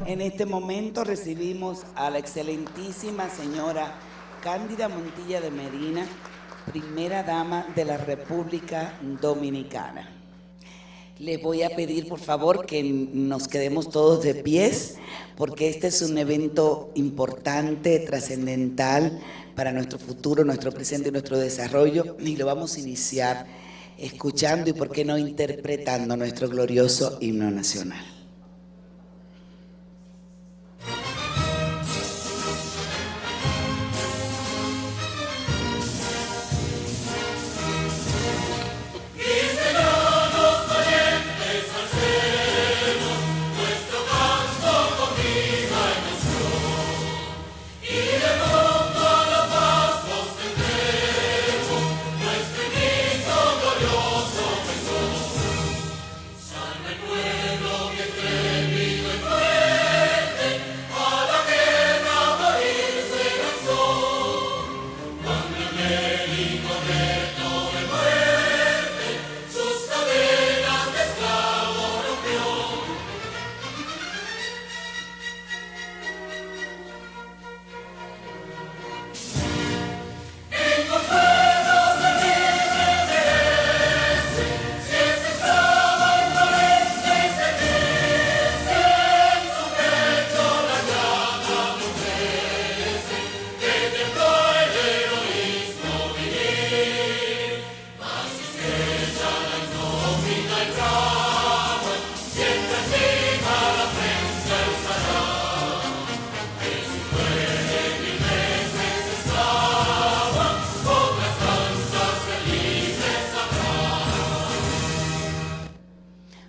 En este momento recibimos a la excelentísima señora Cándida Montilla de Medina, primera dama de la República Dominicana. Les voy a pedir, por favor, que nos quedemos todos de pies, porque este es un evento importante, trascendental para nuestro futuro, nuestro presente y nuestro desarrollo, y lo vamos a iniciar escuchando y, por qué no, interpretando nuestro glorioso himno nacional.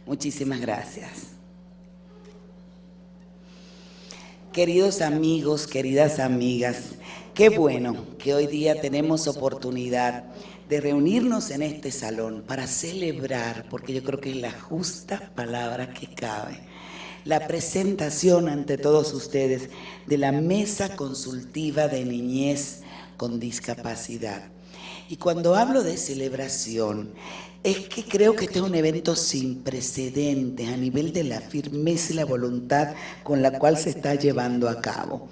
Muchísimas gracias. Queridos amigos, queridas amigas, qué bueno que hoy día tenemos oportunidad de reunirnos en este salón para celebrar, porque yo creo que es la justa palabra que cabe, la presentación ante todos ustedes de la Mesa Consultiva de Niñez con Discapacidad. Y cuando hablo de celebración, es que creo que este es un evento sin precedentes a nivel de la firmeza y la voluntad con la cual se está llevando a cabo.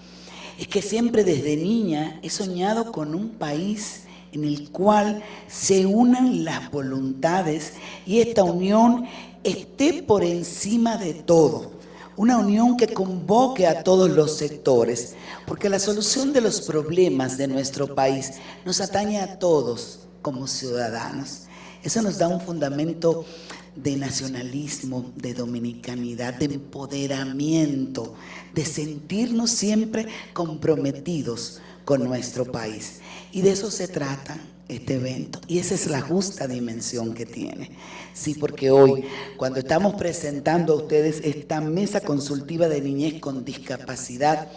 Es que siempre desde niña he soñado con un país en el cual se unan las voluntades y esta unión esté por encima de todo. Una unión que convoque a todos los sectores, porque la solución de los problemas de nuestro país nos atañe a todos como ciudadanos. Eso nos da un fundamento de nacionalismo, de dominicanidad, de empoderamiento, de sentirnos siempre comprometidos con nuestro país. Y de eso se trata este evento, y esa es la justa dimensión que tiene. Sí, porque hoy, cuando estamos presentando a ustedes esta Mesa Consultiva de Niñez con Discapacidad,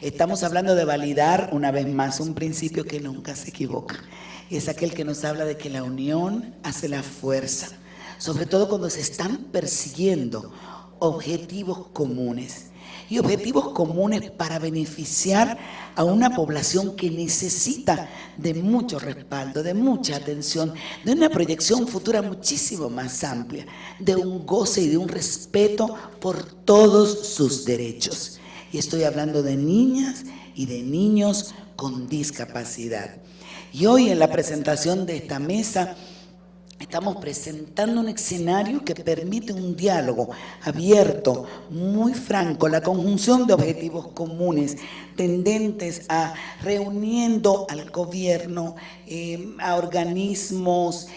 estamos hablando de validar una vez más un principio que nunca se equivoca. Es aquel que nos habla de que la unión hace la fuerza, sobre todo cuando se están persiguiendo objetivos comunes. Y objetivos comunes para beneficiar a una población que necesita de mucho respaldo, de mucha atención, de una proyección futura muchísimo más amplia, de un goce y de un respeto por todos sus derechos. Y estoy hablando de niñas y de niños con discapacidad. Y hoy en la presentación de esta mesa estamos presentando un escenario que permite un diálogo abierto, muy franco, la conjunción de objetivos comunes tendentes a reuniendo al gobierno, a organismos,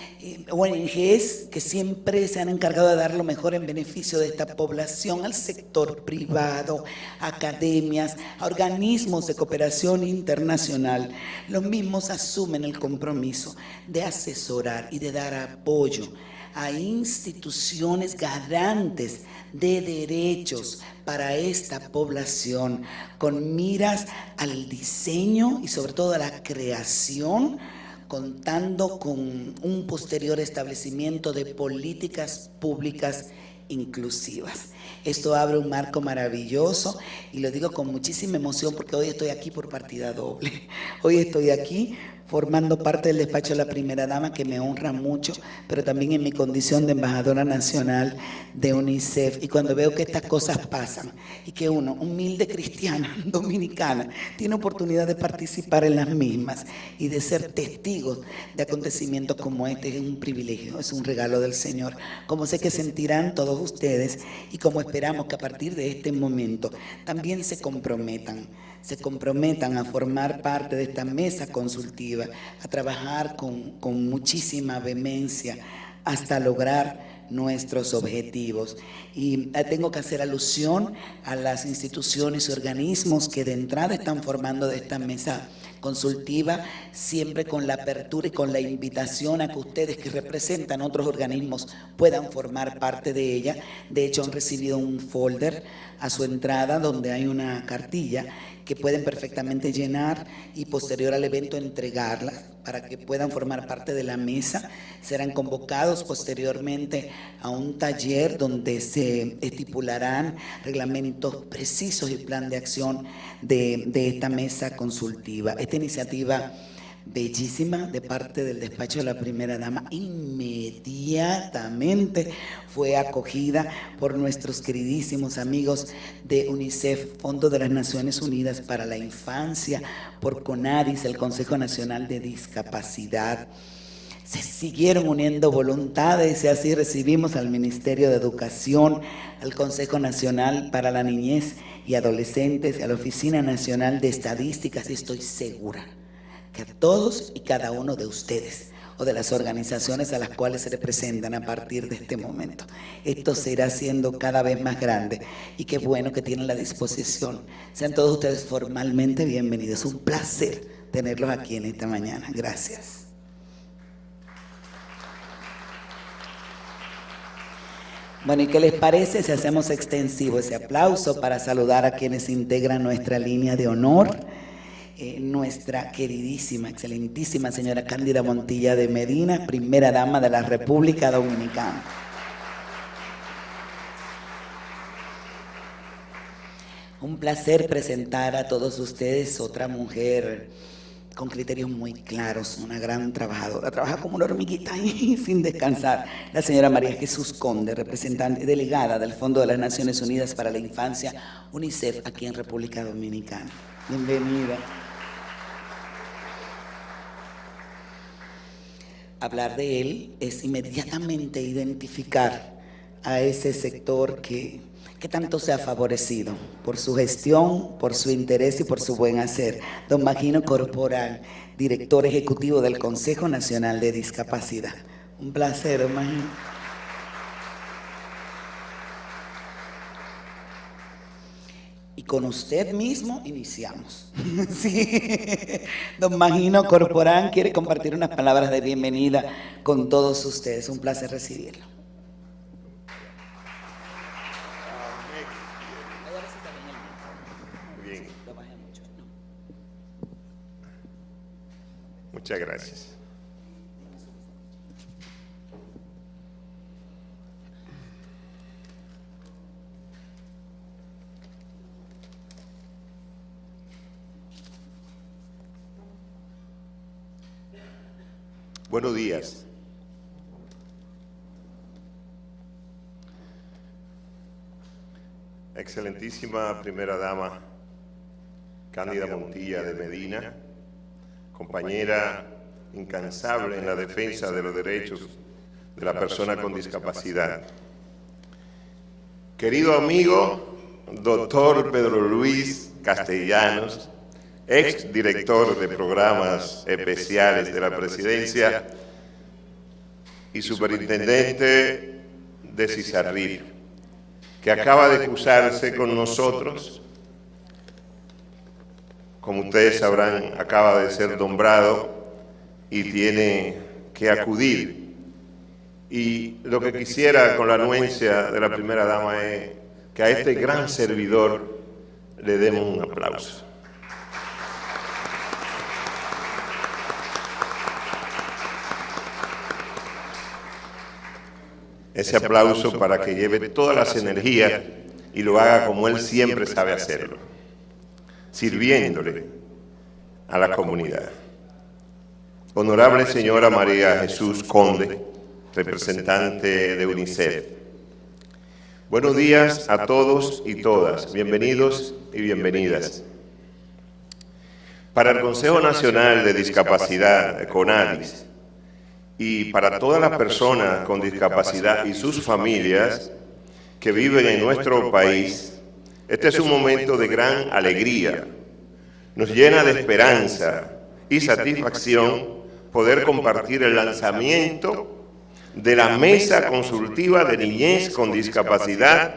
ONGs que siempre se han encargado de dar lo mejor en beneficio de esta población, al sector privado, a academias, a organismos de cooperación internacional. Los mismos asumen el compromiso de asesorar y de dar apoyo a instituciones garantes de derechos para esta población, con miras al diseño y sobre todo a la creación, contando con un posterior establecimiento de políticas públicas inclusivas. Esto abre un marco maravilloso y lo digo con muchísima emoción porque hoy estoy aquí por partida doble. Hoy estoy aquí formando parte del despacho de la primera dama, que me honra mucho, pero también en mi condición de embajadora nacional de UNICEF. Y cuando veo que estas cosas pasan y que uno, humilde cristiana dominicana, tiene oportunidad de participar en las mismas y de ser testigos de acontecimientos como este, es un privilegio, es un regalo del Señor. Como sé que sentirán todos ustedes y como esperamos que a partir de este momento también se comprometan a formar parte de esta mesa consultiva, a trabajar con muchísima vehemencia hasta lograr nuestros objetivos. Y tengo que hacer alusión a las instituciones y organismos que de entrada están formando de esta mesa consultiva, siempre con la apertura y con la invitación a que ustedes que representan otros organismos puedan formar parte de ella. De hecho, han recibido un folder a su entrada donde hay una cartilla que pueden perfectamente llenar y posterior al evento entregarla para que puedan formar parte de la mesa. Serán convocados posteriormente a un taller donde se estipularán reglamentos precisos y plan de acción de esta mesa consultiva. Esta iniciativa bellísima de parte del despacho de la primera dama inmediatamente fue acogida por nuestros queridísimos amigos de UNICEF, Fondo de las Naciones Unidas para la Infancia, por CONADIS, el Consejo Nacional de Discapacidad. Se siguieron uniendo voluntades y así recibimos al Ministerio de Educación, al Consejo Nacional para la Niñez y Adolescentes, a la Oficina Nacional de Estadísticas, y estoy segura que a todos y cada uno de ustedes o de las organizaciones a las cuales se representan a partir de este momento, esto se irá haciendo cada vez más grande, y qué bueno que tienen la disposición. Sean todos ustedes formalmente bienvenidos. Un placer tenerlos aquí en esta mañana. Gracias. Bueno, ¿y qué les parece si hacemos extensivo ese aplauso para saludar a quienes integran nuestra línea de honor? Nuestra queridísima, excelentísima señora Cándida Montilla de Medina, primera dama de la República Dominicana. Un placer presentar a todos ustedes otra mujer con criterios muy claros, una gran trabajadora, trabaja como una hormiguita y sin descansar, la señora María Jesús Conde, representante delegada del Fondo de las Naciones Unidas para la Infancia, UNICEF, aquí en República Dominicana. Bienvenida. Hablar de él es inmediatamente identificar a ese sector que tanto se ha favorecido por su gestión, por su interés y por su buen hacer. Don Magino Corporal, director ejecutivo del Consejo Nacional de Discapacidad. Un placer, don Magino. Y con usted mismo iniciamos. Sí. Don Magino Corporán quiere compartir unas palabras de bienvenida con todos ustedes. Un placer recibirlo. Bien. Muchas gracias. Buenos días. Excelentísima primera dama Cándida Montilla de Medina, compañera incansable en la defensa de los derechos de la persona con discapacidad. Querido amigo, doctor Pedro Luis Castellanos, ex director de programas especiales de la Presidencia y superintendente de CISARRIF, que acaba de cruzarse con nosotros. Como ustedes sabrán, acaba de ser nombrado y tiene que acudir. Y lo que quisiera con la anuencia de la primera dama es que a este gran servidor le demos un aplauso. Ese aplauso para que lleve todas las energías y lo haga como él siempre sabe hacerlo, sirviéndole a la comunidad. Honorable señora María Jesús Conde, representante de UNICEF. Buenos días a todos y todas, bienvenidos y bienvenidas. Para el Consejo Nacional de Discapacidad, CONADIS, y para todas las personas con discapacidad y sus familias que viven en nuestro país, este es un momento de gran alegría. Nos llena de esperanza y satisfacción poder compartir el lanzamiento de la Mesa Consultiva de Niñez con Discapacidad,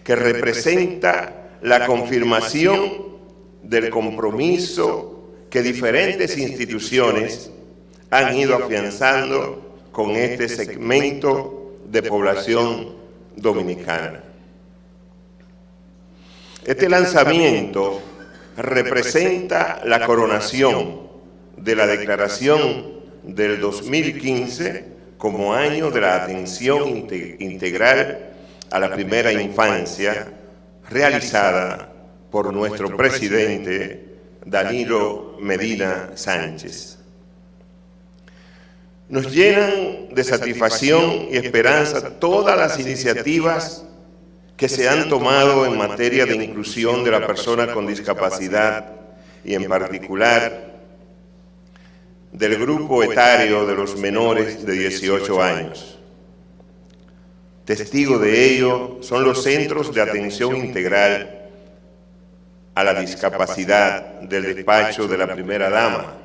que representa la confirmación del compromiso que diferentes instituciones han ido afianzando con este segmento de población dominicana. Este lanzamiento representa la coronación de la declaración del 2015 como año de la atención integral a la primera infancia, realizada por nuestro presidente Danilo Medina Sánchez. Nos llenan de satisfacción y esperanza todas las iniciativas que se han tomado en materia de inclusión de la persona con discapacidad y en particular del grupo etario de los menores de 18 años. Testigo de ello son los centros de atención integral a la discapacidad del despacho de la primera dama,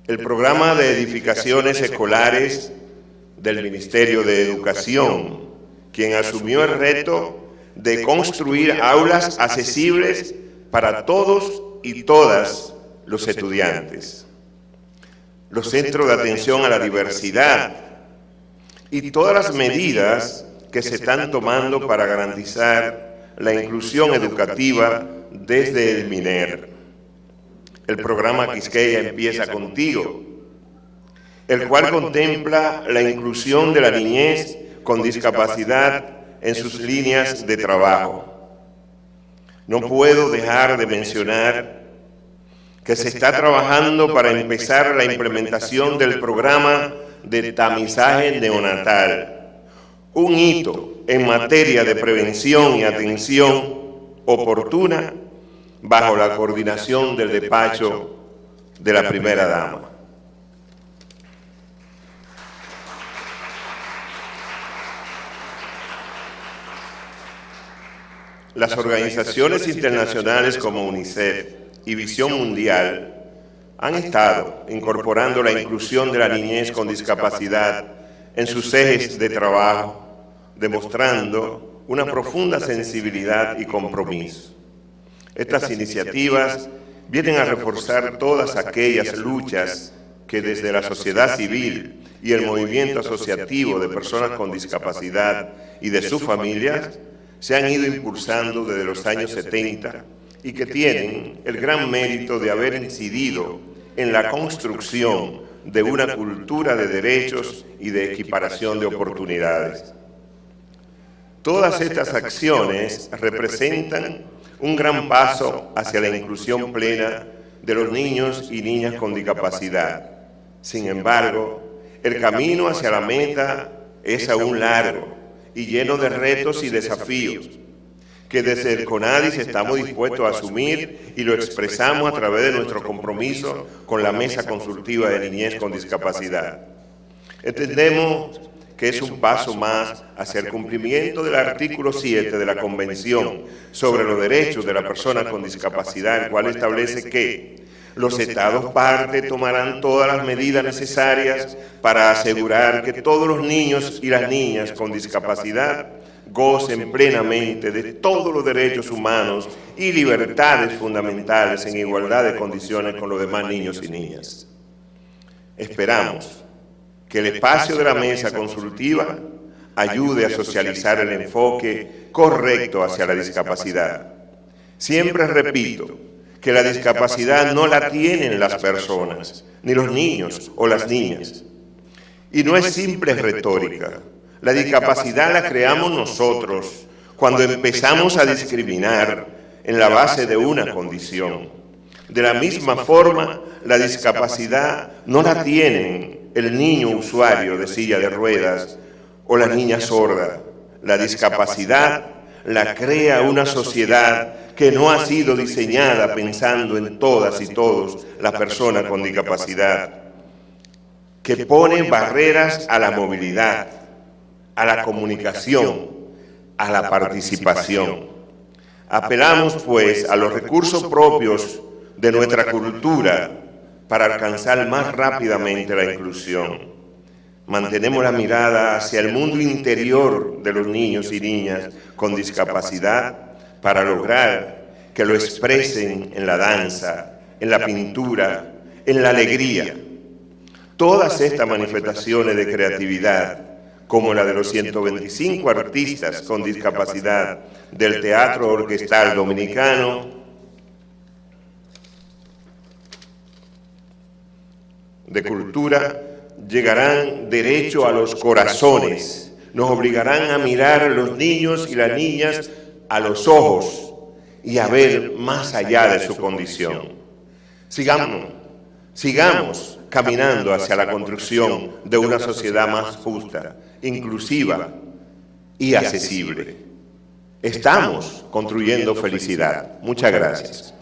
el programa de edificaciones escolares del Ministerio de Educación, quien asumió el reto de construir aulas accesibles para todos y todas los estudiantes, los centros de atención a la diversidad y todas las medidas que se están tomando para garantizar la inclusión educativa desde el MINER. El programa Quisqueya Empieza Contigo, el cual contempla la inclusión de la niñez con discapacidad en sus líneas de trabajo. No puedo dejar de mencionar que se está trabajando para empezar la implementación del programa de tamizaje neonatal, un hito en materia de prevención y atención oportuna bajo la coordinación del despacho de la primera dama. Las organizaciones internacionales como UNICEF y Visión Mundial han estado incorporando la inclusión de la niñez con discapacidad en sus ejes de trabajo, demostrando una profunda sensibilidad y compromiso. Estas iniciativas vienen a reforzar todas aquellas luchas que desde la sociedad civil y el movimiento asociativo de personas con discapacidad y de sus familias se han ido impulsando desde los años 70 y que tienen el gran mérito de haber incidido en la construcción de una cultura de derechos y de equiparación de oportunidades. Todas estas acciones representan un gran paso hacia la inclusión plena de los niños y niñas con discapacidad. Sin embargo, el camino hacia la meta es aún largo y lleno de retos y desafíos que desde el CONADIS estamos dispuestos a asumir y lo expresamos a través de nuestro compromiso con la Mesa Consultiva de Niñez con Discapacidad. Entendemos que es un paso más hacia el cumplimiento del artículo 7 de la Convención sobre los Derechos de la Persona con Discapacidad, el cual establece que los Estados partes tomarán todas las medidas necesarias para asegurar que todos los niños y las niñas con discapacidad gocen plenamente de todos los derechos humanos y libertades fundamentales en igualdad de condiciones con los demás niños y niñas. Esperamos que el espacio de la mesa consultiva ayude a socializar el enfoque correcto hacia la discapacidad. Siempre repito que la discapacidad no la tienen las personas, ni los niños o las niñas. Y no es simple retórica. La discapacidad la creamos nosotros cuando empezamos a discriminar en la base de una condición. De la misma forma, la discapacidad no la tienen el niño usuario de silla de ruedas o la niña sorda. La discapacidad la crea una sociedad que no ha sido diseñada pensando en todas y todos las personas con discapacidad, que pone barreras a la movilidad, a la comunicación, a la participación. Apelamos, pues, a los recursos propios de nuestra cultura para alcanzar más rápidamente la inclusión. Mantenemos la mirada hacia el mundo interior de los niños y niñas con discapacidad para lograr que lo expresen en la danza, en la pintura, en la alegría. Todas estas manifestaciones de creatividad, como la de los 125 artistas con discapacidad del Teatro Orquestal Dominicano, de cultura, llegarán derecho a los corazones, nos obligarán a mirar a los niños y las niñas a los ojos y a ver más allá de su condición. Sigamos caminando hacia la construcción de una sociedad más justa, inclusiva y accesible. Estamos construyendo felicidad. Muchas gracias.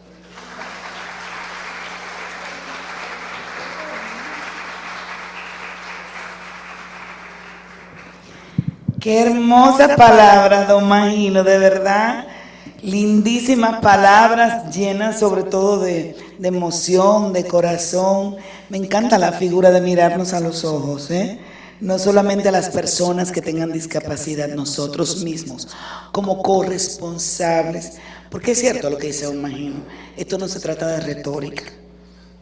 Qué hermosas palabras, don Magino, de verdad. Lindísimas palabras, llenas sobre todo de emoción, de corazón. Me encanta la figura de mirarnos a los ojos, no solamente a las personas que tengan discapacidad, nosotros mismos, como corresponsables. Porque es cierto lo que dice don Magino, esto no se trata de retórica.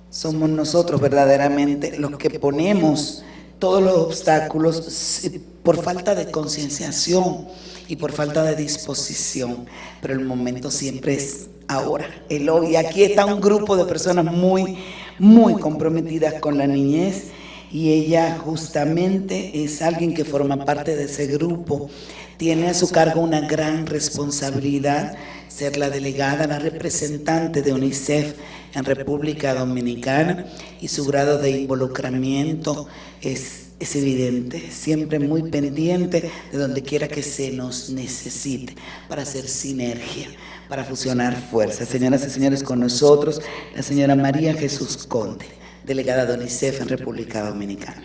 Somos nosotros verdaderamente los que ponemos todos los obstáculos por falta de concienciación y por falta de disposición, pero el momento siempre es ahora, el hoy. Y aquí está un grupo de personas muy comprometidas con la niñez, y ella justamente es alguien que forma parte de ese grupo. Tiene a su cargo una gran responsabilidad, ser la delegada, la representante de UNICEF en República Dominicana, y su grado de involucramiento es evidente, siempre muy pendiente de donde quiera que se nos necesite para hacer sinergia, para fusionar fuerzas. Señoras y señores, con nosotros la señora María Jesús Conde, delegada de UNICEF en República Dominicana.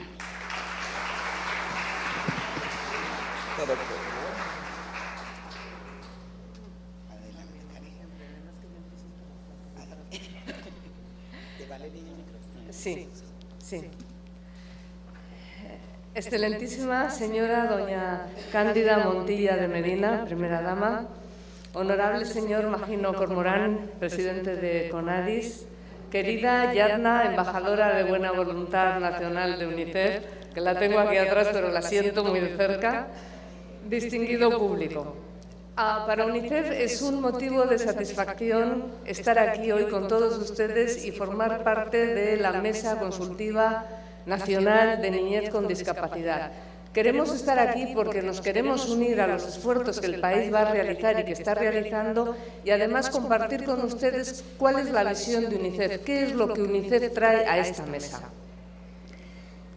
Sí. Excelentísima señora doña Cándida Montilla de Medina, primera dama, honorable señor Magino Cormorán, presidente de CONADIS, querida Yarna, embajadora de buena voluntad nacional de UNICEF, que la tengo aquí atrás pero la siento muy de cerca, distinguido público. Para UNICEF es un motivo de satisfacción estar aquí hoy con todos ustedes y formar parte de la Mesa Consultiva Nacional de Niñez con Discapacidad. Queremos estar aquí porque nos queremos unir a los esfuerzos que el país va a realizar y que está realizando, y además compartir con ustedes cuál es la visión de UNICEF, qué es lo que UNICEF trae a esta mesa.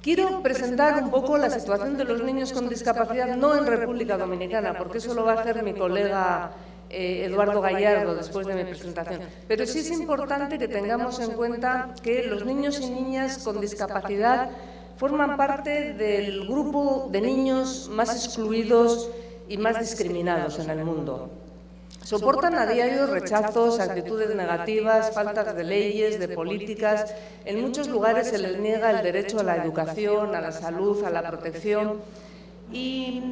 Quiero presentar un poco la situación de los niños con discapacidad, no en República Dominicana, porque eso lo va a hacer mi colega Eduardo Gallardo después de mi presentación. Pero sí es importante que tengamos en cuenta que los niños y niñas con discapacidad forman parte del grupo de niños más excluidos y más discriminados en el mundo. Soportan a diario rechazos, actitudes negativas, faltas de leyes, de políticas. En muchos lugares se les niega el derecho a la educación, a la salud, a la protección, y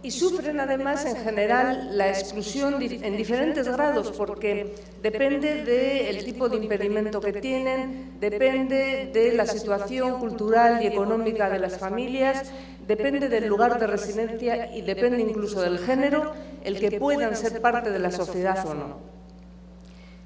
sufren además en general la exclusión en diferentes grados, porque depende del tipo de impedimento que tienen, depende de la situación cultural y económica de las familias, depende del lugar de residencia y depende incluso del género, el que puedan ser parte de la sociedad o no.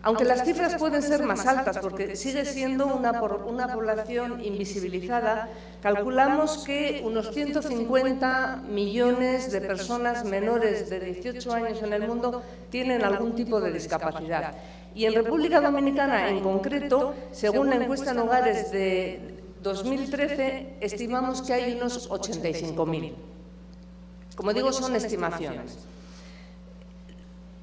Aunque las cifras pueden ser más altas, porque sigue siendo una población invisibilizada, calculamos que unos 150 millones de personas menores de 18 años en el mundo tienen algún tipo de discapacidad. Y en República Dominicana, en concreto, según la encuesta en hogares de 2013, estimamos que hay unos 85.000. Como digo, son estimaciones.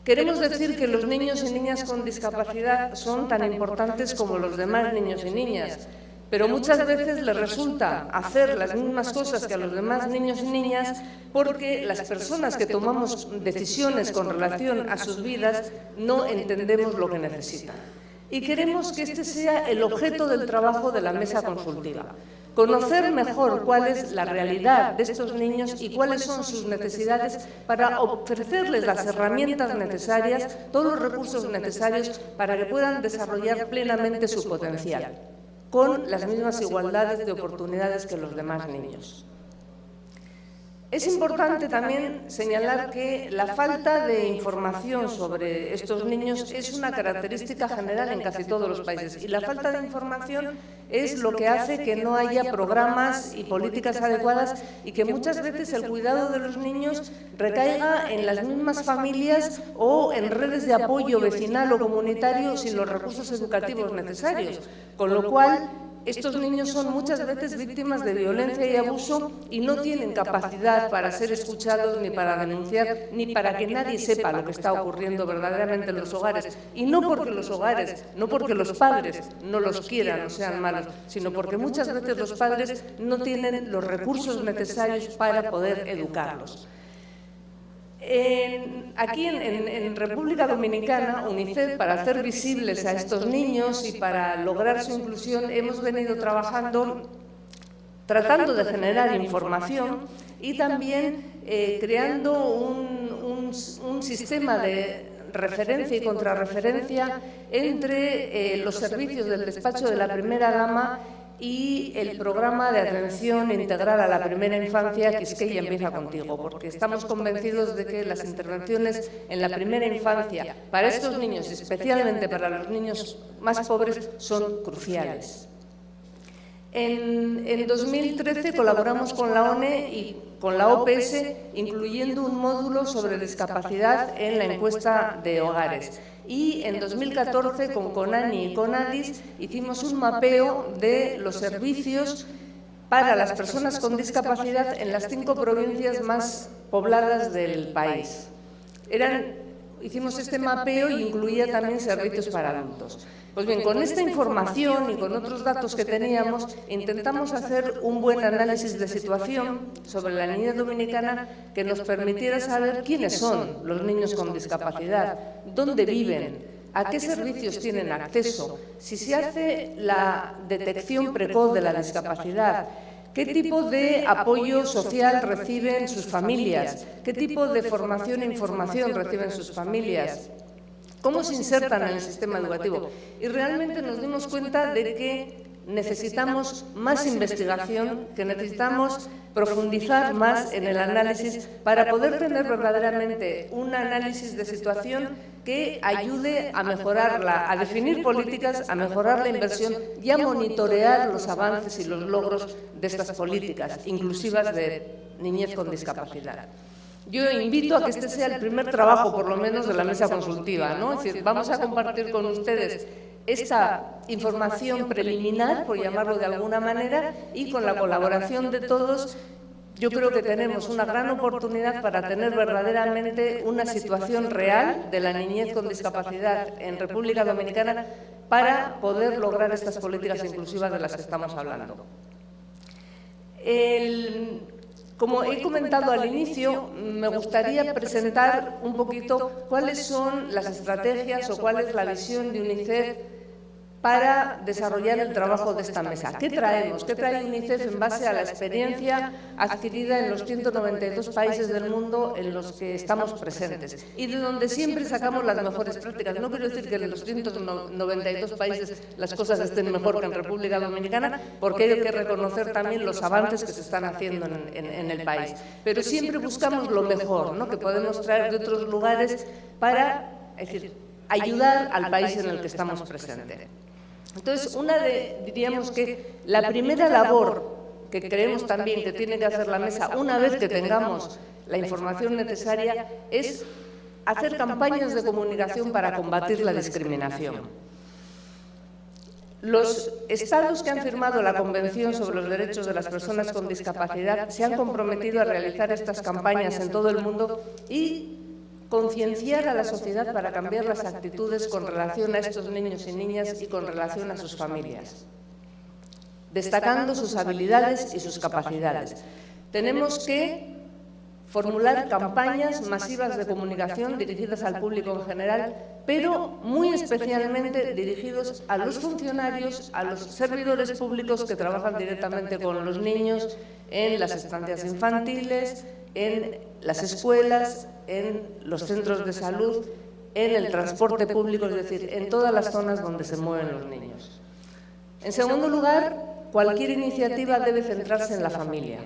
Queremos decir que los niños y niñas con discapacidad son tan importantes como los demás niños y niñas, pero muchas veces les resulta hacer las mismas cosas que a los demás niños y niñas porque las personas que tomamos decisiones con relación a sus vidas no entendemos lo que necesitan. Y queremos que este sea el objeto del trabajo de la mesa consultiva. Conocer mejor cuál es la realidad de estos niños y cuáles son sus necesidades para ofrecerles las herramientas necesarias, todos los recursos necesarios para que puedan desarrollar plenamente su potencial, con las mismas igualdades de oportunidades que los demás niños. Es importante también señalar que la falta de información sobre estos niños es una característica general en casi todos los países, y la falta de información es lo que hace que no haya programas y políticas adecuadas y que muchas veces el cuidado de los niños recaiga en las mismas familias o en redes de apoyo vecinal o comunitario sin los recursos educativos necesarios, con lo cual estos niños son muchas veces víctimas de violencia y abuso y no tienen capacidad para ser escuchados, ni para denunciar, ni para que nadie sepa lo que está ocurriendo verdaderamente en los hogares. Y no porque los hogares, no porque los padres no los quieran o sean malos, sino porque muchas veces los padres no tienen los recursos necesarios para poder educarlos. Aquí en República Dominicana, UNICEF, para hacer visibles a estos niños y para lograr su inclusión, hemos venido trabajando, tratando de generar información y también creando un sistema de referencia y contrarreferencia entre los servicios del despacho de la primera dama y el programa de atención integral a la primera infancia, Quisqueya Empieza Contigo, porque estamos convencidos de que las intervenciones en la primera infancia para estos niños, especialmente para los niños más pobres, son cruciales. En 2013 colaboramos con la ONE y con la OPS, incluyendo un módulo sobre discapacidad en la encuesta de hogares. Y en 2014, con CONANI y CONADIS, hicimos un mapeo de los servicios para las personas con discapacidad en las 5 provincias más pobladas del país. Hicimos este mapeo y incluía también servicios para adultos. Pues bien, con esta información y con otros datos que teníamos, intentamos hacer un buen análisis de situación sobre la niñez dominicana que nos permitiera saber quiénes son los niños con discapacidad, dónde viven, a qué servicios tienen acceso, si se hace la detección precoz de la discapacidad, qué tipo de apoyo social reciben sus familias, qué tipo de formación e información reciben sus familias, cómo se insertan en el sistema educativo. Y realmente nos dimos cuenta de que necesitamos más investigación, que necesitamos profundizar más en el análisis para poder tener verdaderamente un análisis de situación que ayude a mejorarla, a definir políticas, a mejorar la inversión y a monitorear los avances y los logros de estas políticas inclusivas de niñez con discapacidad. Yo invito a que este sea el primer trabajo, por lo menos, de la mesa consultiva, ¿no? Es decir, vamos a compartir con ustedes esta información preliminar, por llamarlo de alguna manera, y con la colaboración de todos, yo creo que tenemos una gran oportunidad para tener verdaderamente una situación real de la niñez con discapacidad en República Dominicana para poder lograr estas políticas inclusivas de las que estamos hablando. Como he comentado al inicio, me gustaría presentar un poquito cuáles son las estrategias o cuál es la visión de UNICEF para desarrollar el trabajo de esta mesa. ¿Qué traemos? ¿Qué trae UNICEF en base a la experiencia adquirida en los 192 países del mundo en los que estamos presentes? Y de donde siempre sacamos las mejores prácticas. No quiero decir que en los 192 países las cosas estén mejor que en República Dominicana, porque hay que reconocer también los avances que se están haciendo en el país. Pero siempre buscamos lo mejor, ¿no?, que podemos traer de otros lugares para, es decir, ayudar al país en el que estamos presentes. Entonces, diríamos que la primera labor que creemos también que tiene que hacer la mesa, una vez que tengamos la información necesaria, es hacer campañas de comunicación para combatir la discriminación. Los estados que han firmado la Convención sobre los Derechos de las Personas con Discapacidad se han comprometido a realizar estas campañas en todo el mundo y concienciar a la sociedad para cambiar las actitudes con relación a estos niños y niñas y con relación a sus familias, destacando sus habilidades y sus capacidades. Tenemos que formular campañas masivas de comunicación dirigidas al público en general, pero muy especialmente dirigidos a los funcionarios, a los servidores públicos que trabajan directamente con los niños en las estancias infantiles, en las escuelas, en los centros de salud, en el transporte público, es decir, en todas las zonas donde se mueven los niños. En segundo lugar, cualquier iniciativa debe centrarse en la familia.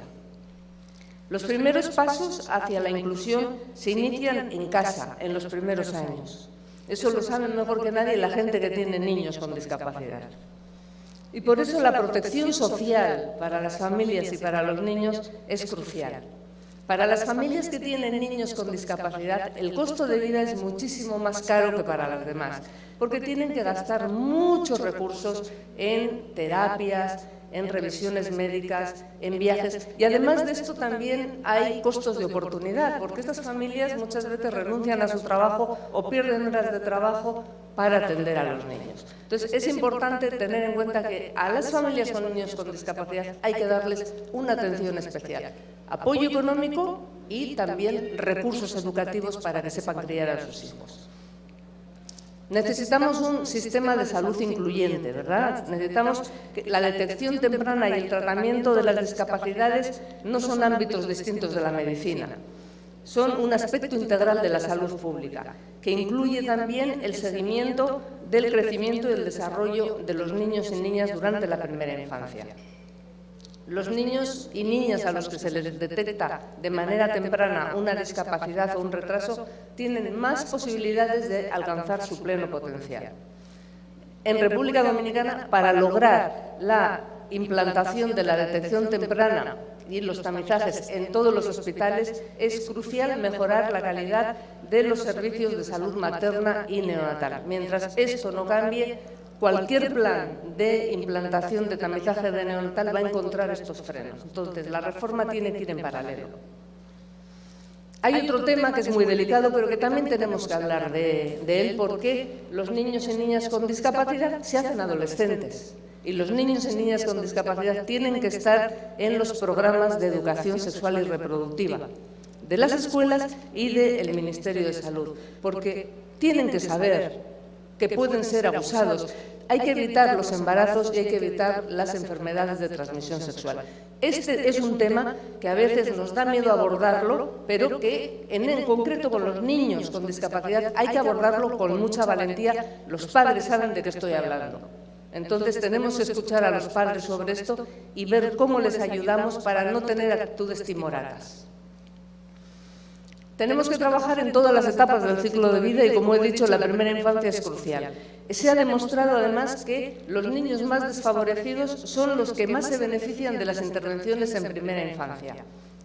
Los primeros pasos hacia la inclusión se inician en casa, en los primeros años. Eso lo saben mejor que nadie la gente que tiene niños con discapacidad. Y por eso la protección social para las familias y para los niños es crucial. Para las familias que tienen niños con discapacidad, el costo de vida es muchísimo más caro que para las demás, porque tienen que gastar muchos recursos en terapias, en revisiones médicas, en viajes, y además de esto también hay costos de oportunidad, porque estas familias muchas veces renuncian a su trabajo o pierden horas de trabajo para atender a los niños. Entonces, es importante tener en cuenta que a las familias con niños con discapacidad hay que darles una atención especial, apoyo económico y también recursos educativos para que sepan criar a sus hijos. Necesitamos un sistema de salud incluyente, ¿verdad? Necesitamos que la detección temprana y el tratamiento de las discapacidades no son ámbitos distintos de la medicina. Son un aspecto integral de la salud pública, que incluye también el seguimiento del crecimiento y el desarrollo de los niños y niñas durante la primera infancia. Los niños y niñas a los que se les detecta de manera temprana una discapacidad o un retraso tienen más posibilidades de alcanzar su pleno potencial. En República Dominicana, para lograr la implantación de la detección temprana y los tamizajes en todos los hospitales, es crucial mejorar la calidad de los servicios de salud materna y neonatal. Mientras esto no cambie, cualquier plan de implantación de tamizaje de neonatal va a encontrar estos frenos. Entonces, la reforma tiene que ir en paralelo. Hay otro tema que es muy delicado, pero que también tenemos que hablar de él, porque los niños y niñas con discapacidad se hacen adolescentes. Y los niños y niñas con discapacidad tienen que estar en los programas de educación sexual y reproductiva de las escuelas y del Ministerio de Salud, porque tienen que saber que pueden ser abusados. Hay que evitar los embarazos y hay que evitar las enfermedades de transmisión sexual. Este es un tema que a veces nos da miedo abordarlo, pero que en concreto con los niños con discapacidad hay que abordarlo con mucha valentía. Los padres saben de qué estoy hablando. Entonces tenemos que escuchar a los padres sobre esto y ver cómo les ayudamos para no tener actitudes timoratas. Tenemos que trabajar en todas las etapas del ciclo de vida y, como he dicho, la primera infancia es crucial. Se ha demostrado, además, que los niños más desfavorecidos son los que más se benefician de las intervenciones en primera infancia,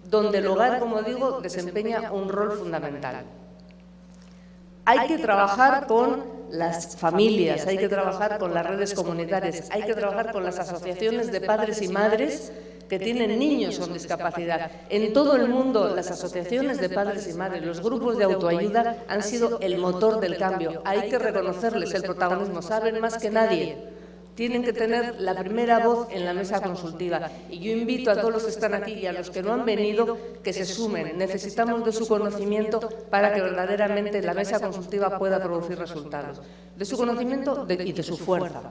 donde el hogar, como digo, desempeña un rol fundamental. Hay que trabajar con las familias, hay que trabajar con las redes comunitarias, hay que trabajar con las asociaciones de padres y madres que tienen niños con discapacidad. En todo el mundo, las asociaciones de padres y madres, los grupos de autoayuda han sido el motor del cambio. Hay que reconocerles el protagonismo, saben más que nadie. Tienen que tener la primera voz en la mesa consultiva. Y yo invito a todos los que están aquí y a los que no han venido que se sumen. Necesitamos de su conocimiento para que verdaderamente la mesa consultiva pueda producir resultados. De su conocimiento y de su fuerza.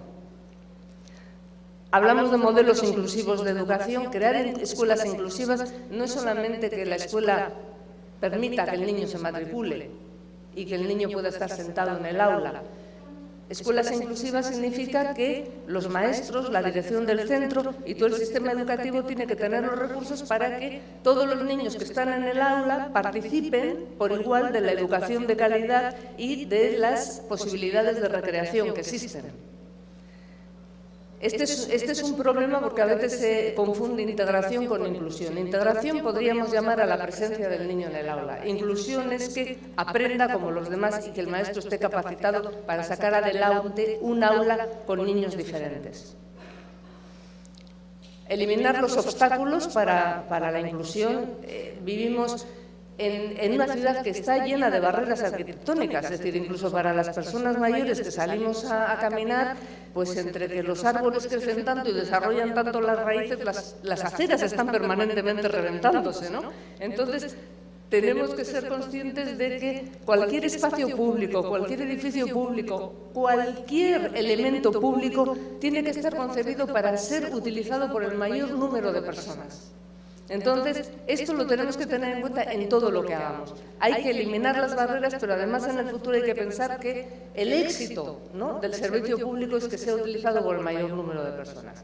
Hablamos de modelos inclusivos de educación. Crear escuelas inclusivas no es solamente que la escuela permita que el niño se matricule y que el niño pueda estar sentado en el aula. Escuelas inclusivas significa que los maestros, la dirección del centro y todo el sistema educativo tiene que tener los recursos para que todos los niños que están en el aula participen por igual de la educación de calidad y de las posibilidades de recreación que existen. Este es un problema porque a veces se confunde integración con inclusión. Integración podríamos llamar a la presencia del niño en el aula. Inclusión es que aprenda como los demás y que el maestro esté capacitado para sacar adelante un aula con niños diferentes. Eliminar los obstáculos para la inclusión. Vivimos en una ciudad que está llena de barreras arquitectónicas, es decir, incluso para las personas mayores que salimos a caminar, pues entre que los árboles crecen tanto y desarrollan tanto las raíces, las aceras están permanentemente reventándose, ¿no? Entonces, tenemos que ser conscientes de que cualquier espacio público, cualquier edificio público, cualquier elemento público tiene que estar concebido para ser utilizado por el mayor número de personas. Entonces, esto lo tenemos que tener en cuenta en todo lo que hagamos. Hay que eliminar las barreras, pero además en el futuro hay que pensar que el éxito, ¿no?, del servicio público es que sea utilizado por el mayor número de personas.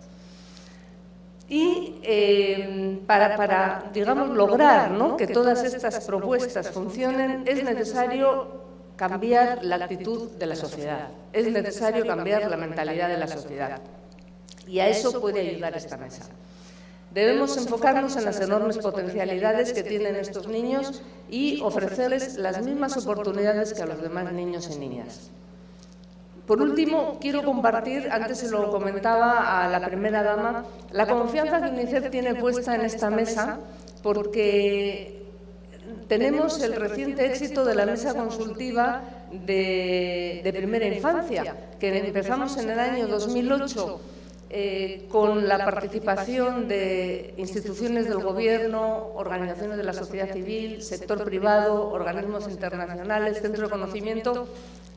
Y para digamos, lograr, ¿no?, que todas estas propuestas funcionen, es necesario cambiar la actitud de la sociedad, es necesario cambiar la mentalidad de la sociedad. Y a eso puede ayudar esta mesa. Debemos enfocarnos en las enormes potencialidades que tienen estos niños y ofrecerles las mismas oportunidades que a los demás niños y niñas. Por último, quiero compartir, antes se lo comentaba a la primera dama, la confianza que UNICEF tiene puesta en esta mesa, porque tenemos el reciente éxito de la mesa consultiva de primera infancia, que empezamos en el año 2008, con la participación de instituciones del Gobierno, organizaciones de la sociedad civil, sector privado, organismos internacionales, centro de conocimiento,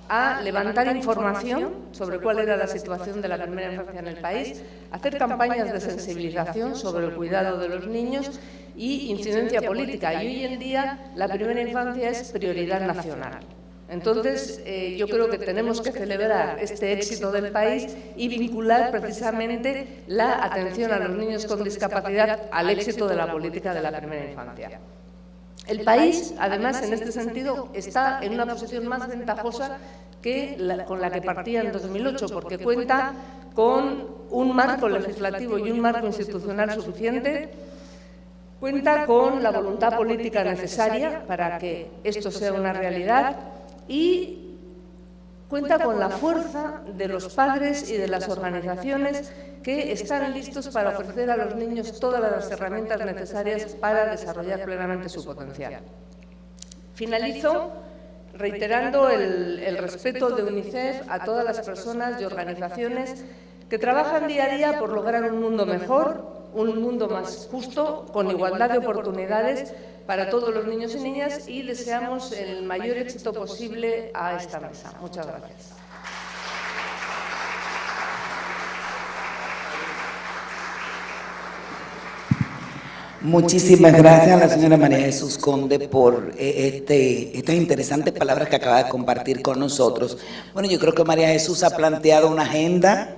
a levantar información sobre cuál era la situación de la primera infancia en el país, hacer campañas de sensibilización sobre el cuidado de los niños y incidencia política. Y hoy en día la primera infancia es prioridad nacional. Entonces, yo creo que tenemos que celebrar este éxito del país y vincular precisamente la atención a los niños con discapacidad al éxito de la política de la primera infancia. El país, además, en este sentido, está en una posición más ventajosa que con la que partía en 2008, porque cuenta con un marco legislativo y un marco institucional suficiente, cuenta con la voluntad política necesaria para que esto sea una realidad y cuenta con la fuerza de los padres y de las organizaciones que están listos para ofrecer a los niños todas las herramientas necesarias para desarrollar plenamente su potencial. Finalizo reiterando el respeto de UNICEF a todas las personas y organizaciones que trabajan día a día por lograr un mundo mejor, un mundo más justo, con igualdad de oportunidades para todos los niños y niñas, y deseamos el mayor éxito posible a esta mesa. Muchas gracias. Muchísimas gracias a la señora María Jesús Conde por estas interesantes palabras que acaba de compartir con nosotros. Bueno, yo creo que María Jesús ha planteado una agenda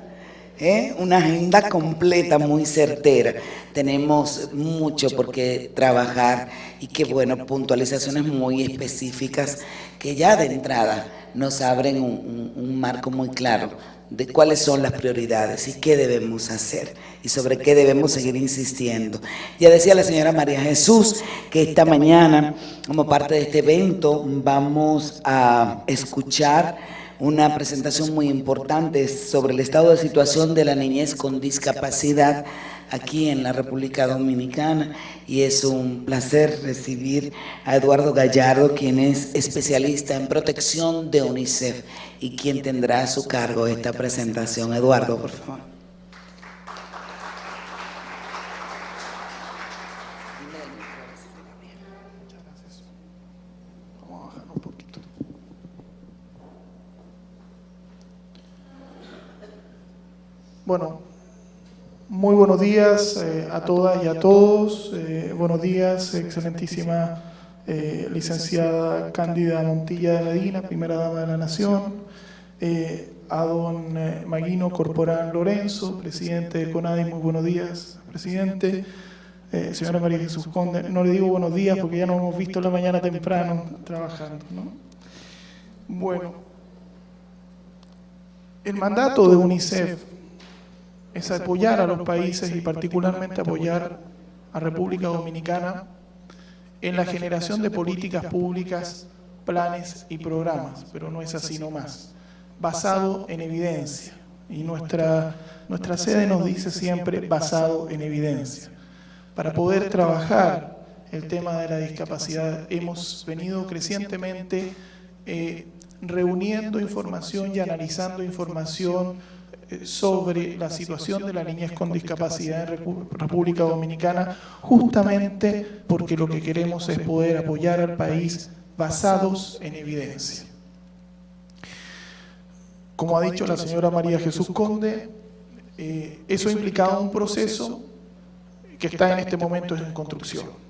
completa, muy certera. Tenemos mucho por qué trabajar y qué bueno, puntualizaciones muy específicas que ya de entrada nos abren un marco muy claro de cuáles son las prioridades y qué debemos hacer y sobre qué debemos seguir insistiendo. Ya decía la señora María Jesús que esta mañana, como parte de este evento, vamos a escuchar una presentación muy importante sobre el estado de situación de la niñez con discapacidad aquí en la República Dominicana, y es un placer recibir a Eduardo Gallardo, quien es especialista en protección de UNICEF y quien tendrá a su cargo esta presentación. Eduardo, por favor. Bueno, muy buenos días a todas y a todos. Buenos días, excelentísima licenciada Cándida Montilla de Medina, primera dama de la Nación, a don Maguino Corporán Lorenzo, presidente de CONADIS, muy buenos días, presidente. Señora María Jesús Conde, no le digo buenos días porque ya nos hemos visto la mañana temprano trabajando, ¿no? Bueno, el mandato de UNICEF es apoyar a los países y particularmente apoyar a República Dominicana en la generación de políticas públicas, planes y programas, pero no es así nomás, basado en evidencia. Y nuestra sede nos dice siempre basado en evidencia. Para poder trabajar el tema de la discapacidad hemos venido crecientemente reuniendo información y analizando información sobre la situación de la niñez con discapacidad en República Dominicana, justamente porque lo que queremos es poder apoyar al país basados en evidencia. Como ha dicho la señora María Jesús Conde, eso ha implicado un proceso que está en este momento en construcción.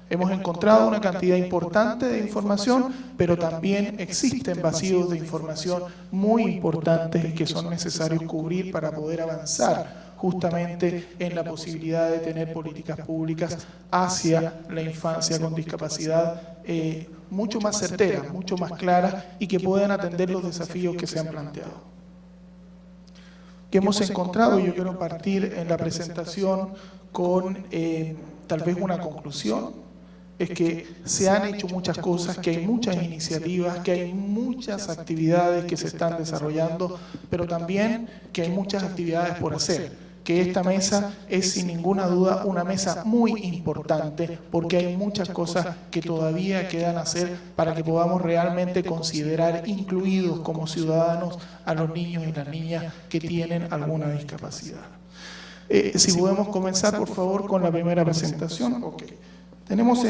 Hemos encontrado una cantidad importante de información, pero también existen vacíos de información muy importantes que son necesarios cubrir para poder avanzar justamente en la posibilidad de tener políticas públicas hacia la infancia con discapacidad mucho más certeras, mucho más claras y que puedan atender los desafíos que se han planteado. Que hemos encontrado, y yo quiero partir en la presentación con tal vez una conclusión, es que se han hecho muchas cosas, que hay muchas iniciativas, que hay muchas actividades que se están desarrollando, pero también que hay muchas actividades por hacer, que esta mesa es sin ninguna duda una mesa muy importante, porque hay muchas cosas que todavía quedan hacer para que podamos realmente considerar incluidos como ciudadanos a los niños y las niñas que tienen alguna discapacidad. Si podemos comenzar, por favor, con la primera presentación. Okay. Tenemos,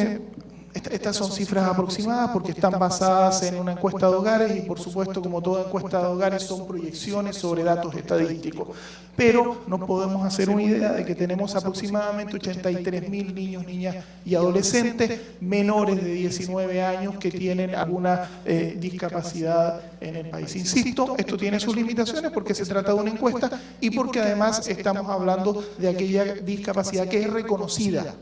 estas son cifras aproximadas porque están basadas en una encuesta de hogares y por supuesto como toda encuesta de hogares son proyecciones sobre datos estadísticos. Pero nos podemos hacer una idea de que tenemos aproximadamente 83.000 niños, niñas y adolescentes menores de 19 años que tienen alguna discapacidad en el país. Insisto, esto tiene sus limitaciones porque se trata de una encuesta y porque además estamos hablando de aquella discapacidad que es reconocida,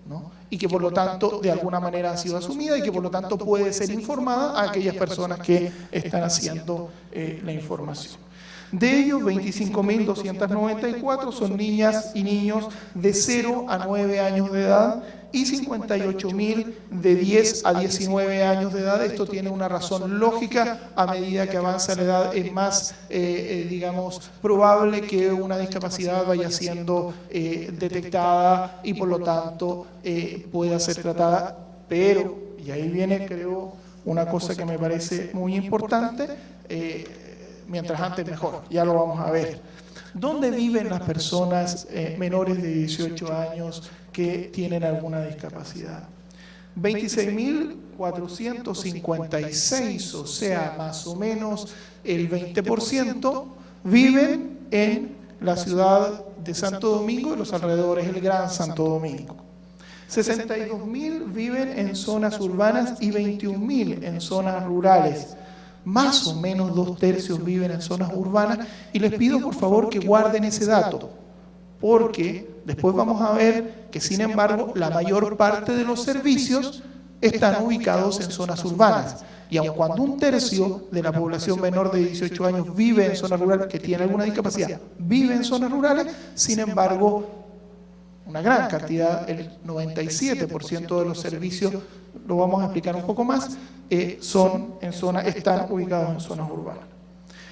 ¿no? Y que por lo tanto de alguna manera ha sido asumida y que por lo tanto puede ser informada a aquellas personas que están haciendo la información. De ellos, 25.294 son niñas y niños de 0 a 9 años de edad y 58.000 de 10 a 19 años de edad. Esto tiene una razón lógica. A medida que avanza la edad es más, digamos, probable que una discapacidad vaya siendo detectada y por lo tanto pueda ser tratada. Pero, y ahí viene creo una cosa que me parece muy importante, mientras antes mejor, ya lo vamos a ver. ¿Dónde viven las personas menores de 18 años que tienen alguna discapacidad? 26.456, o sea, más o menos el 20%, viven en la ciudad de Santo Domingo y los alrededores del Gran Santo Domingo. 62.000 viven en zonas urbanas y 21.000 en zonas rurales. Más o menos 2/3 viven en zonas urbanas y les pido por favor que guarden ese dato, porque después vamos a ver que sin embargo la mayor parte de los servicios están ubicados en zonas urbanas. Y aun cuando 1/3 de la población menor de 18 años vive en zonas rurales, que tiene alguna discapacidad, vive en zonas rurales, sin embargo una gran cantidad, el 97% de los servicios, lo vamos a explicar un poco más, están ubicados en zonas urbanas.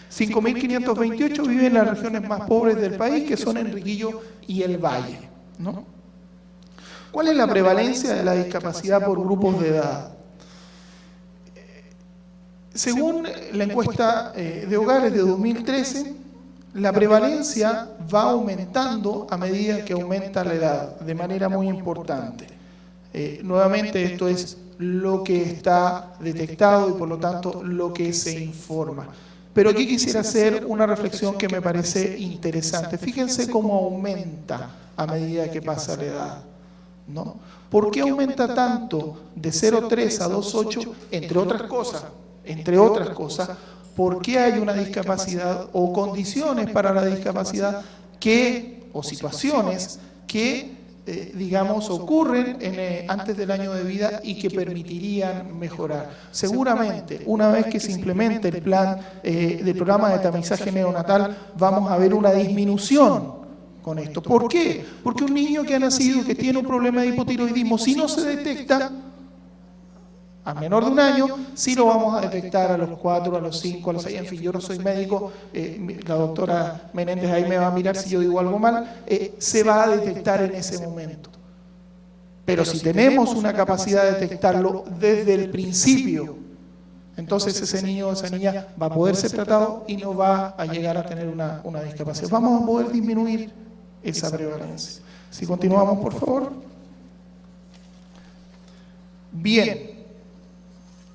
5.528 viven en las regiones más pobres del país, que son Enriquillo y el Valle, ¿no? ¿Cuál es la prevalencia de la discapacidad por grupos de edad? Según la encuesta de hogares de 2013, la prevalencia va aumentando a medida que aumenta la edad, de manera muy importante. Nuevamente, esto es lo que está detectado y por lo tanto lo que se informa. Pero aquí quisiera hacer una reflexión que me parece interesante. Fíjense cómo aumenta a medida que pasa la edad, ¿no? ¿Por qué aumenta tanto de 0,3 a 2,8? Entre otras cosas, ¿por qué hay una discapacidad o condiciones para la discapacidad o situaciones que digamos, ocurren antes del año de vida y que permitirían mejorar? Seguramente, una vez que se implemente el plan del programa de tamizaje neonatal, vamos a ver una disminución con esto. ¿Por qué? Porque un niño que ha nacido, que tiene un problema de hipotiroidismo, si no se detecta a menor de un año, sí lo vamos a detectar a los 4, a los 5, a los 6, en fin, yo no soy médico, la doctora Menéndez ahí me va a mirar si yo digo algo mal, se va a detectar en ese momento. Pero si tenemos una capacidad de detectarlo desde el principio, entonces ese niño o esa niña va a poder ser tratado y no va a llegar a tener una discapacidad. Vamos a poder disminuir esa prevalencia. Si continuamos, por favor. Bien.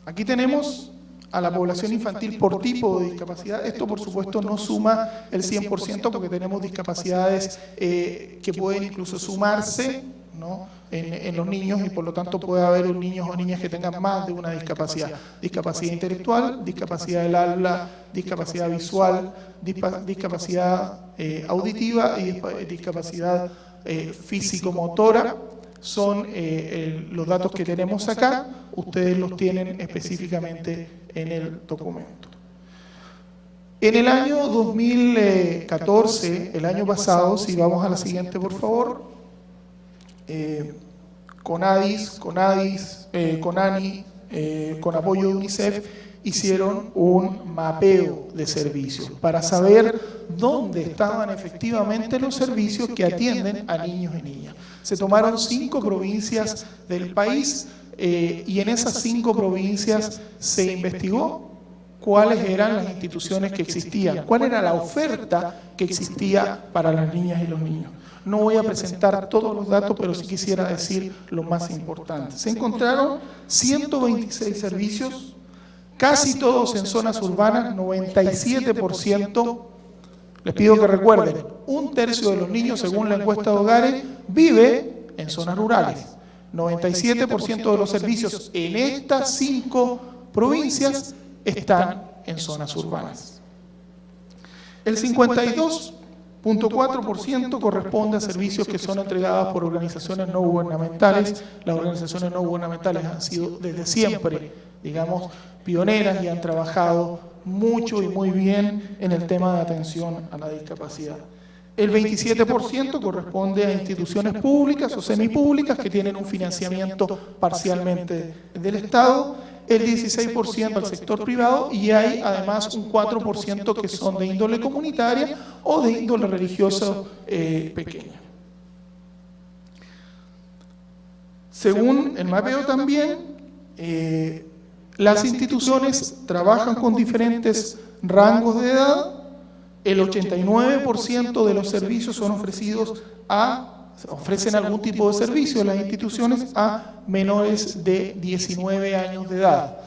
Aquí tenemos a la población infantil por tipo de discapacidad. Esto, por supuesto, no suma el 100% porque tenemos discapacidades que pueden incluso sumarse, ¿no?, en los niños, y por lo tanto puede haber niños o niñas que tengan más de una discapacidad. Discapacidad intelectual, discapacidad del habla, discapacidad visual, discapacidad auditiva y discapacidad físico-motora. Son los datos que tenemos acá, ustedes los tienen específicamente en el documento. En el año 2014, el año pasado, si vamos a la siguiente por favor, CONADI, con apoyo de UNICEF, hicieron un mapeo de servicios para saber dónde estaban efectivamente los servicios que atienden a niños y niñas. Se tomaron 5 provincias del país y en esas 5 provincias se investigó cuáles eran las instituciones que existían, cuál era la oferta que existía para las niñas y los niños. No voy a presentar todos los datos, pero sí quisiera decir lo más importante. Se encontraron 126 servicios, casi todos en zonas urbanas, 97%. Les pido que recuerden, 1/3 de los niños, según la encuesta de hogares, vive en zonas rurales. 97% de los servicios en estas 5 provincias están en zonas urbanas. El 52.4% corresponde a servicios que son entregados por organizaciones no gubernamentales. Las organizaciones no gubernamentales han sido desde siempre, digamos, pioneras y han trabajado mucho y muy bien en el tema de atención a la discapacidad. El 27% corresponde a instituciones públicas o semipúblicas que tienen un financiamiento parcialmente del Estado, el 16% al sector privado y hay además un 4% que son de índole comunitaria o de índole religioso pequeña. Según el mapeo también, las instituciones trabajan con diferentes rangos de edad. El 89% de los servicios son ofrecen algún tipo de servicio las instituciones a menores de 19 años de edad.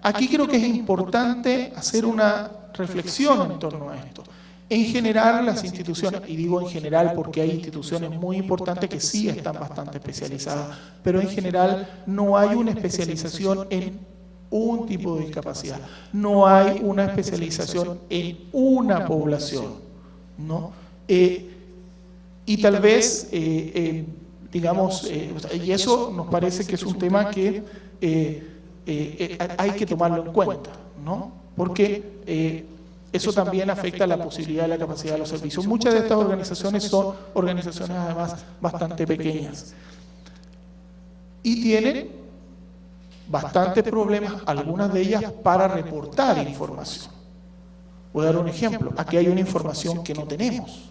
Aquí creo que es importante hacer una reflexión en torno a esto. En general, las instituciones, y digo en general porque hay instituciones muy importantes que sí están bastante especializadas, pero en general no hay una especialización en un tipo de discapacidad, no hay una especialización en una población, ¿no? Y tal vez, digamos, y eso nos parece que es un tema que hay que tomarlo en cuenta, ¿no? Porque eso también afecta la posibilidad de la capacidad de los servicios. Muchas de estas organizaciones son organizaciones además bastante pequeñas y tienen bastantes problemas, algunas de ellas para reportar información. Voy a dar un ejemplo. Aquí hay una información que no tenemos,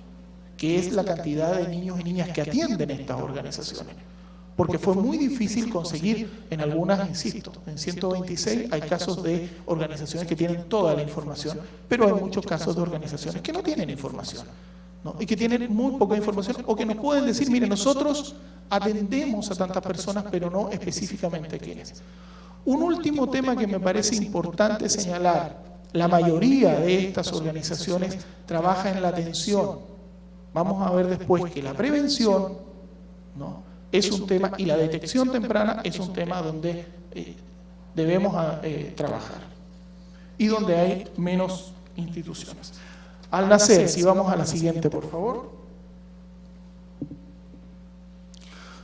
que es la cantidad de niños y niñas que atienden estas organizaciones. Porque fue muy difícil conseguir en algunas, insisto, en 126 hay casos de organizaciones que tienen toda la información, pero hay muchos casos de organizaciones que no tienen información, ¿no? Y que tienen muy poca información o que nos pueden decir, mire, nosotros atendemos a tantas personas, pero no específicamente a quiénes. Un último tema que me parece importante señalar: la mayoría de estas organizaciones trabaja en la atención. Vamos a ver después que la prevención, ¿no?, es un tema, y la detección temprana es un tema donde debemos trabajar y donde hay menos instituciones. Al nacer, si vamos a la siguiente, por favor.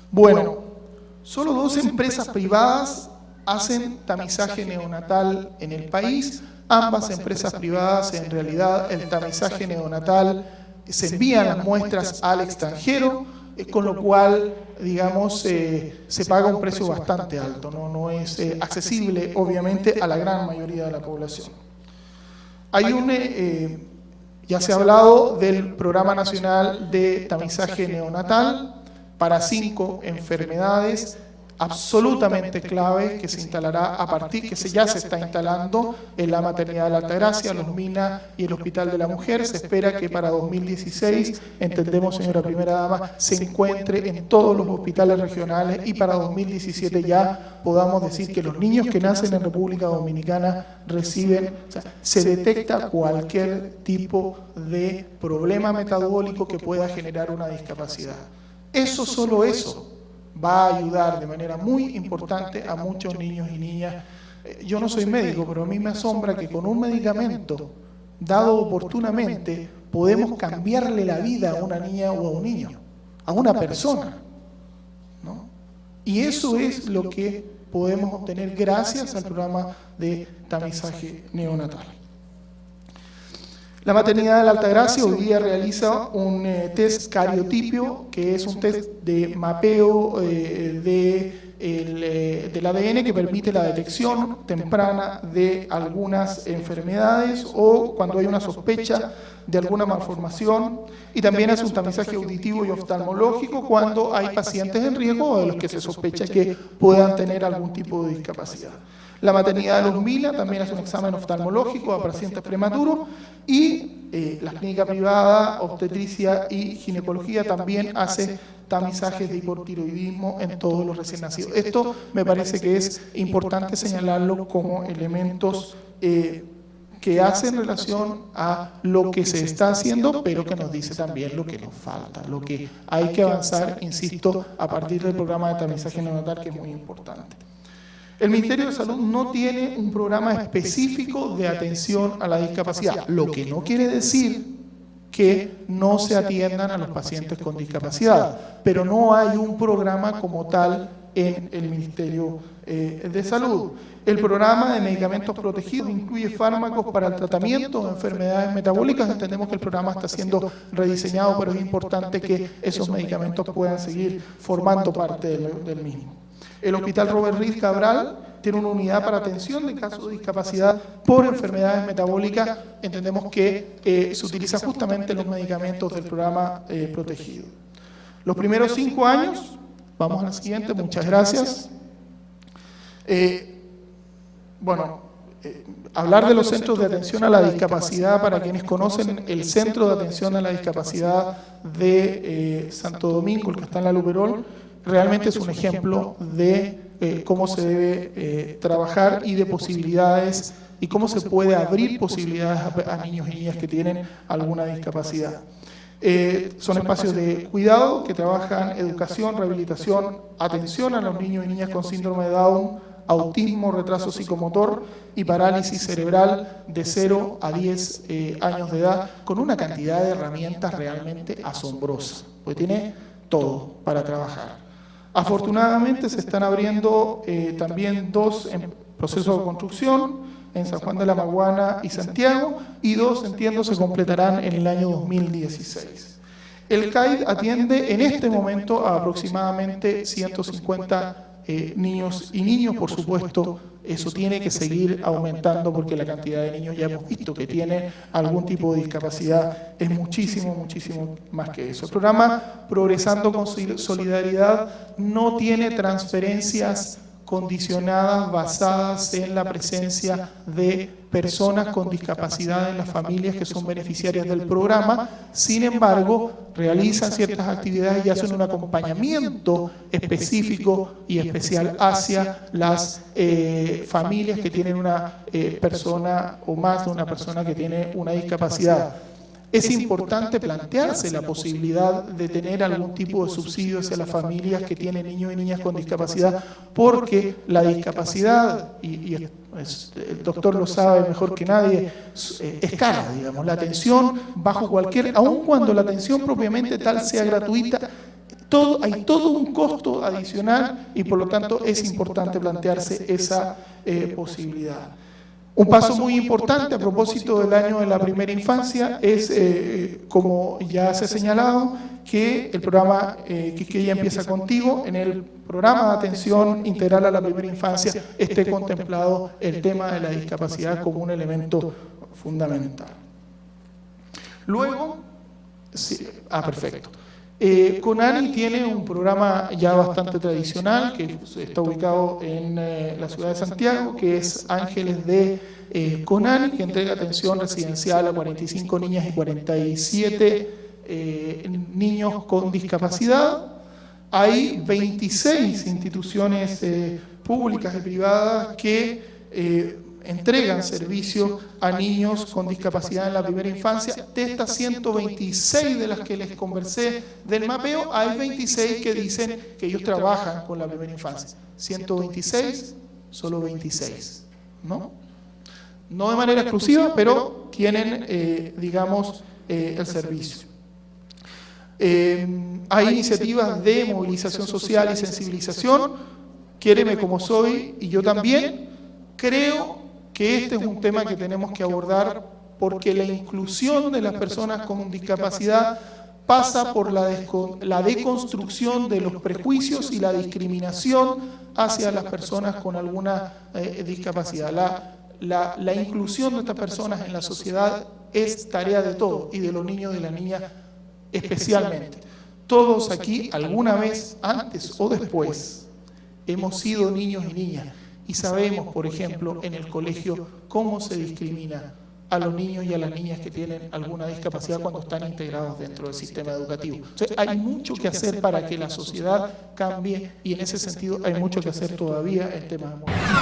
Bueno, solo 2 empresas privadas hacen tamizaje neonatal en el país. Ambas empresas privadas, en realidad, el tamizaje neonatal se envían las muestras al extranjero, con lo cual, digamos, se paga un precio bastante alto, no es accesible, obviamente, a la gran mayoría de la población. Hay ya se ha hablado del Programa Nacional de Tamizaje Neonatal para 5 enfermedades absolutamente clave que se instalará ya se está instalando en la Maternidad de la Altagracia, Los Mina y el Hospital de la Mujer. Se espera que para 2016, entendemos, señora Primera Dama, se encuentre en todos los hospitales regionales y para 2017 ya podamos decir que los niños que nacen en República Dominicana reciben, o sea, se detecta cualquier tipo de problema metabólico que pueda generar una discapacidad. Solo eso va a ayudar de manera muy importante a muchos niños y niñas. Yo no soy médico, pero a mí me asombra que con un medicamento dado oportunamente podemos cambiarle la vida a una niña o a un niño, a una persona, ¿no? Y eso es lo que podemos obtener gracias al programa de tamizaje neonatal. La Maternidad de la Altagracia hoy día realiza un test cariotipio, que es un test de mapeo del ADN que permite la detección temprana de algunas enfermedades o cuando hay una sospecha de alguna malformación, y también hace un tamizaje auditivo y oftalmológico cuando hay pacientes en riesgo o de los que se sospecha que puedan tener algún tipo de discapacidad. La Maternidad de Los Mina también hace un examen oftalmológico a pacientes prematuros y la clínica privada, obstetricia y ginecología también hace tamizajes de hipotiroidismo en todos los recién nacidos. Esto me parece que es importante señalarlo como elementos que hacen relación a lo que se está haciendo, pero que nos dice también lo que nos falta, lo que hay que avanzar, insisto, a partir del programa de tamizaje neonatal, que es muy importante. El Ministerio de Salud no tiene un programa específico de atención a la discapacidad, lo que no quiere decir que no se atiendan a los pacientes con discapacidad, pero no hay un programa como tal en el Ministerio de Salud. El programa de medicamentos protegidos incluye fármacos para el tratamiento de enfermedades metabólicas. Entendemos que el programa está siendo rediseñado, pero es importante que esos medicamentos puedan seguir formando parte del mismo. El Hospital Robert Reed Cabral tiene una unidad para atención de casos de discapacidad por enfermedades metabólicas. Entendemos que se utilizan justamente los medicamentos del programa protegido. Los primeros 5 años, vamos a la siguiente, muchas gracias. Hablar de los centros de atención a la discapacidad, para quienes conocen el Centro de Atención a la Discapacidad de Santo Domingo, el que está en la Luperol, realmente es un ejemplo de cómo se debe trabajar y de posibilidades y cómo se puede abrir posibilidades a niños y niñas que tienen alguna discapacidad. Son espacios de cuidado que trabajan educación, rehabilitación, atención a los niños y niñas con síndrome de Down, autismo, retraso psicomotor y parálisis cerebral de 0 a 10 años de edad, con una cantidad de herramientas realmente asombrosa, porque tiene todo para trabajar. Afortunadamente se están abriendo también 2 en proceso de construcción, en San Juan de la Maguana y Santiago, y 2, entiendo, se completarán en el año 2016. El CAID atiende en este momento a aproximadamente 150 niños y niños. Por supuesto, eso tiene que seguir aumentando porque la cantidad de niños, ya hemos visto, que tienen algún tipo de discapacidad es muchísimo, muchísimo más que eso. El programa Progresando con Solidaridad no tiene transferencias condicionadas basadas en la presencia de personas con discapacidad en las familias que son beneficiarias del programa. Sin embargo, realizan ciertas actividades y hacen un acompañamiento específico y especial hacia las familias que tienen una persona o más de una persona que tiene una discapacidad. Es importante plantearse la posibilidad de tener algún tipo de subsidio hacia las familias que tienen niños y niñas con discapacidad, porque la discapacidad, y el doctor lo sabe mejor que nadie, es cara, digamos. La atención bajo cualquier, aun cuando la atención propiamente tal sea gratuita, hay todo un costo adicional y por lo tanto es importante plantearse esa posibilidad. Un paso muy importante a propósito del año de la primera infancia es, como ya se ha señalado, que el programa Quisqueya Empieza Contigo, en el programa de atención integral a la primera infancia, esté contemplado el tema de la discapacidad como un elemento fundamental. Luego, sí, perfecto. CONADI tiene un programa ya bastante tradicional que está ubicado en la ciudad de Santiago, que es Ángeles de CONADI, que entrega atención residencial a 45 niñas y 47 niños con discapacidad. Hay 26 instituciones públicas y privadas que entregan servicio a niños con discapacidad en la primera infancia. De estas 126 de las que les conversé del mapeo, hay 26 que dicen que ellos trabajan con la primera infancia. 126, solo 26, ¿no? No de manera exclusiva, pero tienen, digamos, el servicio. Hay iniciativas de movilización social y sensibilización. Quiéreme como soy, y yo también. Creo que este es un tema que tenemos que abordar porque la inclusión de las personas con discapacidad pasa por la deconstrucción de los prejuicios y la discriminación hacia las personas con alguna discapacidad. La inclusión de estas personas en la sociedad es tarea de todos, y de los niños y de las niñas especialmente. Todos aquí, alguna vez, antes o después, hemos sido niños y niñas. Y sabemos, por ejemplo, en el colegio cómo se discrimina a los niños y a las niñas que tienen alguna discapacidad cuando están integrados dentro del sistema educativo. Entonces, hay mucho que hacer para que la sociedad cambie, y en ese sentido hay mucho que hacer todavía en temas de movilidad.